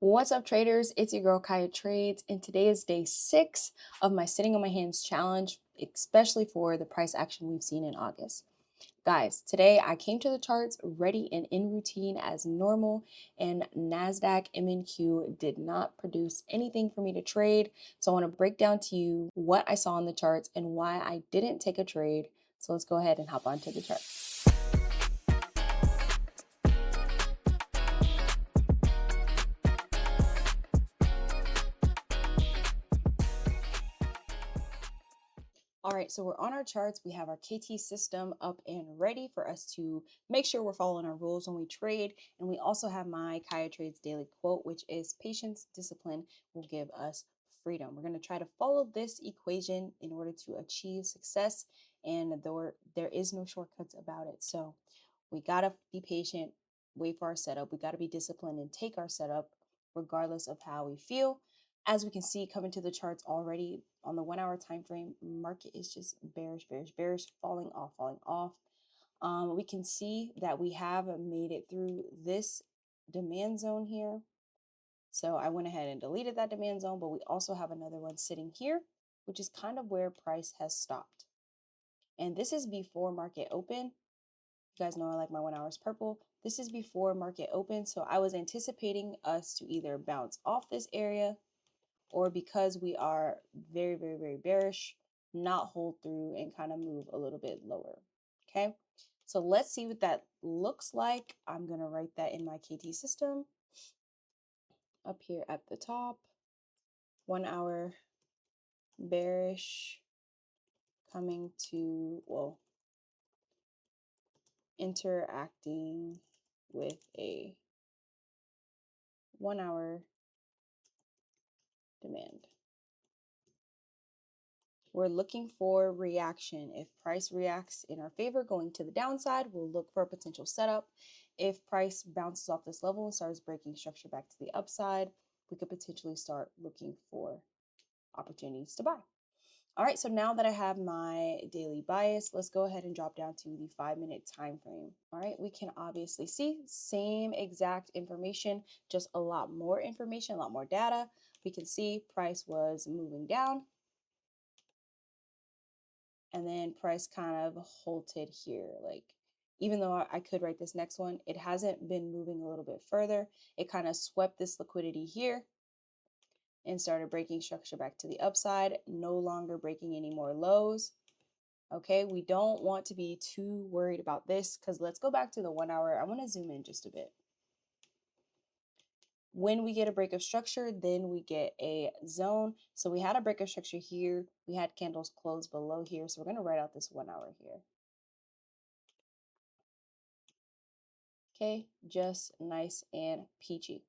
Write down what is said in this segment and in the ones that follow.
What's up, traders? It's your girl Kaya Trades, and today is day 6 of my sitting on my hands challenge, especially for the price action we've seen in August. Guys, today I came to the charts ready and in routine as normal, and NASDAQ MNQ did not produce anything for me to trade. So I want to break down to you what I saw on the charts and why I didn't take a trade. So let's go ahead and hop onto the chart. All right, so we're on our charts. We have our KT system up and ready for us to make sure we're following our rules when we trade. And we also have my Kaya Trades daily quote, which is patience, discipline will give us freedom. We're going to try to follow this equation in order to achieve success. And there is no shortcuts about it. So we got to be patient, wait for our setup. We got to be disciplined and take our setup regardless of how we feel. As we can see, coming to the charts already on the 1 hour time frame, market is just bearish, bearish, bearish, falling off, falling off. We can see that we have made it through this demand zone here. So I went ahead and deleted that demand zone, but we also have another one sitting here, which is kind of where price has stopped. And this is before market open. You guys know I like my 1 hour's purple. This is before market open. So I was anticipating us to either bounce off this area, or because we are very, very, very bearish, not hold through and kind of move a little bit lower. Okay, so let's see what that looks like. I'm going to write that in my KT system up here at the top. 1 hour bearish coming to, well, interacting with a 1 hour demand. We're looking for reaction. If price reacts in our favor going to the downside, we'll look for a potential setup. If price bounces off this level and starts breaking structure back to the upside, we could potentially start looking for opportunities to buy. All right, so now that I have my daily bias, let's go ahead and drop down to the 5-minute time frame. All right, we can obviously see same exact information, just a lot more information, a lot more data. We can see price was moving down, and then price kind of halted here. Like, even though I could write this next one, it hasn't been moving a little bit further. It kind of swept this liquidity here and started breaking structure back to the upside, no longer breaking any more lows. Okay, we don't want to be too worried about this, because let's go back to the 1 hour. I want to zoom in just a bit. When we get a break of structure, then we get a zone. So we had a break of structure here. We had candles close below here. So we're going to write out this 1 hour here. Okay, just nice and peachy.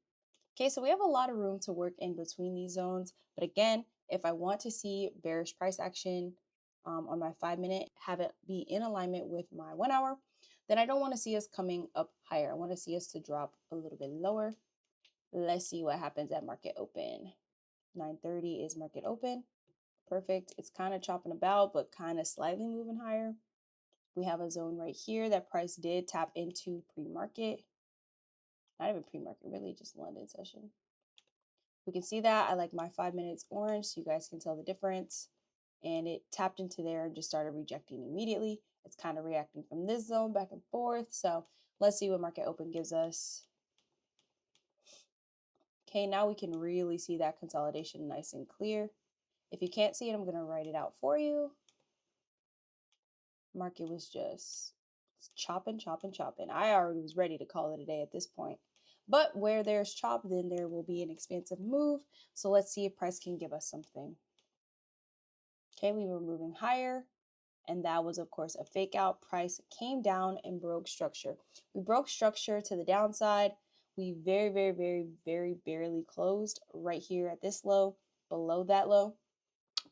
Okay, so we have a lot of room to work in between these zones. But again, if I want to see bearish price action on my 5-minute, have it be in alignment with my 1 hour, then I don't want to see us coming up higher. I want to see us to drop a little bit lower. Let's see what happens at market open. 9:30 is market open. Perfect. It's kind of chopping about, but kind of slightly moving higher. We have a zone right here that price did tap into pre-market. Not even pre-market, really just London session. We can see that. I like my 5 minutes orange so you guys can tell the difference. And it tapped into there and just started rejecting immediately. It's kind of reacting from this zone back and forth. So let's see what market open gives us. Okay, now we can really see that consolidation nice and clear. If you can't see it, I'm going to write it out for you. Market was just chopping, chopping, chopping. I already was ready to call it a day at this point. But where there's chop, then there will be an expansive move. So let's see if price can give us something. Okay, we were moving higher, and that was, of course, a fake out. Price came down and broke structure. We broke structure to the downside. We very, very, very, very barely closed right here at this low, below that low.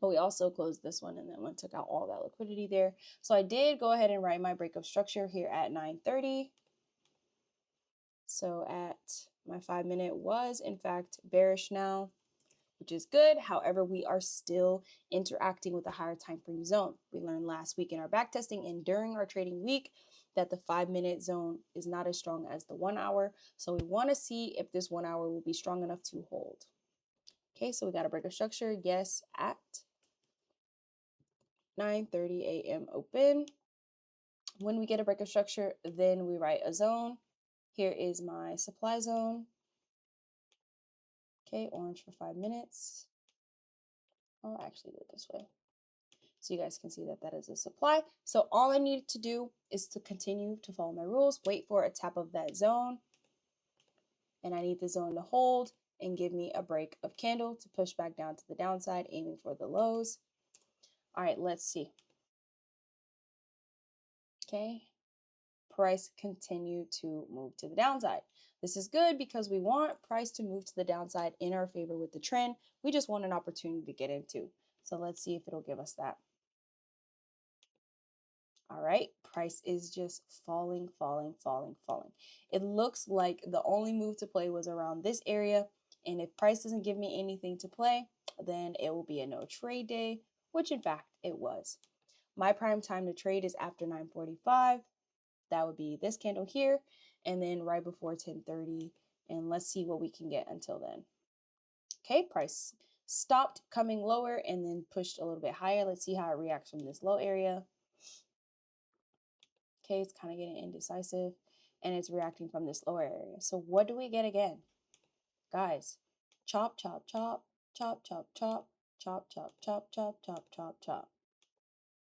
But we also closed this one, and then one took out all that liquidity there. So I did go ahead and write my break of structure here at 9:30. So at my 5-minute was in fact bearish now, which is good. However, we are still interacting with a higher time frame zone. We learned last week in our back testing and during our trading week that the 5-minute zone is not as strong as the 1 hour. So we want to see if this 1 hour will be strong enough to hold. Okay, so we got a break of structure. Yes, at 9:30 a.m. open. When we get a break of structure, then we write a zone. Here is my supply zone. Okay, orange for 5 minutes. I'll actually do it this way, so you guys can see that that is a supply. So all I need to do is to continue to follow my rules, wait for a tap of that zone, and I need the zone to hold and give me a break of candle to push back down to the downside, aiming for the lows. All right, let's see. Okay, price continue to move to the downside. This is good because we want price to move to the downside in our favor with the trend. We just want an opportunity to get into. So let's see if it'll give us that. All right, price is just falling, falling, falling, falling. It looks like the only move to play was around this area. And if price doesn't give me anything to play, then it will be a no trade day, which in fact it was. My prime time to trade is after 9:45. That would be this candle here, and then right before 10:30. And let's see what we can get until then. Okay, price stopped coming lower and then pushed a little bit higher. Let's see how it reacts from this low area. Okay, it's kind of getting indecisive and it's reacting from this lower area. So what do we get again? Guys, chop, chop, chop, chop, chop, chop, chop, chop, chop, chop, chop, chop, chop.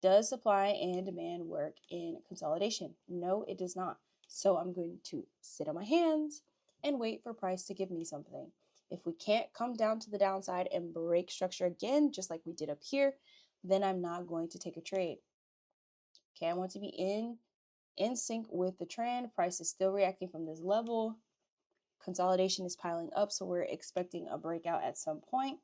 Does supply and demand work in consolidation? No, it does not. So I'm going to sit on my hands and wait for price to give me something. If we can't come down to the downside and break structure again, just like we did up here, then I'm not going to take a trade. Okay, I want to be in sync with the trend. Price is still reacting from this level. Consolidation is piling up, so we're expecting a breakout at some point.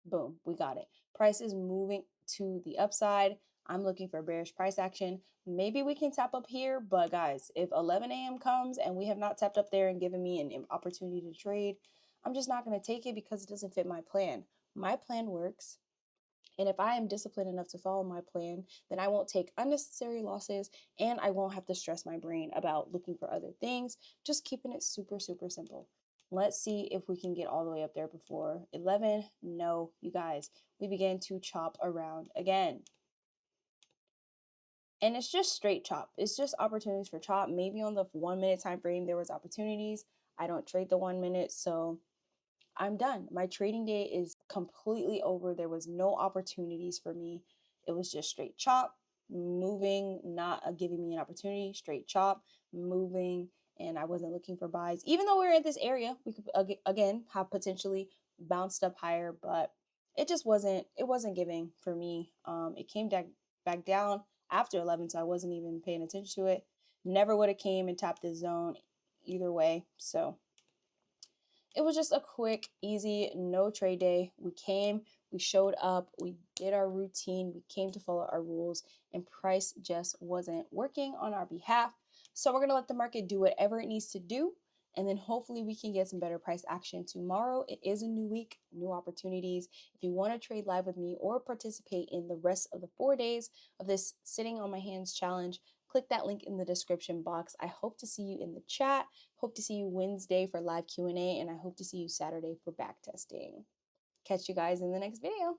Boom, we got it. Price is moving to the upside. I'm looking for bearish price action. Maybe we can tap up here, but guys, if 11 a.m. comes and we have not tapped up there and given me an opportunity to trade, I'm just not going to take it because it doesn't fit my plan. My plan works. And if I am disciplined enough to follow my plan, then I won't take unnecessary losses and I won't have to stress my brain about looking for other things, just keeping it super, super simple. Let's see if we can get all the way up there before 11. No, you guys, we began to chop around again. And it's just straight chop. It's just opportunities for chop. Maybe on the 1 minute time frame, there was opportunities. I don't trade the 1 minute, so I'm done. My trading day is completely over. There was no opportunities for me. It was just straight chop, moving, not giving me an opportunity, straight chop, moving, and I wasn't looking for buys. Even though we are at this area, we could again have potentially bounced up higher, but it wasn't giving for me. It came back down after 11, so I wasn't even paying attention to it. Never would have came and tapped the zone either way. So it was just a quick, easy, no trade day. We came, we showed up, we did our routine, we came to follow our rules, and price just wasn't working on our behalf. So we're gonna let the market do whatever it needs to do, and then hopefully we can get some better price action tomorrow. It is a new week, new opportunities. If you want to trade live with me or participate in the rest of the 4 days of this sitting on my hands challenge, click that link in the description box. I hope to see you in the chat. Hope to see you Wednesday for live Q&A, and I hope to see you Saturday for back testing. Catch you guys in the next video.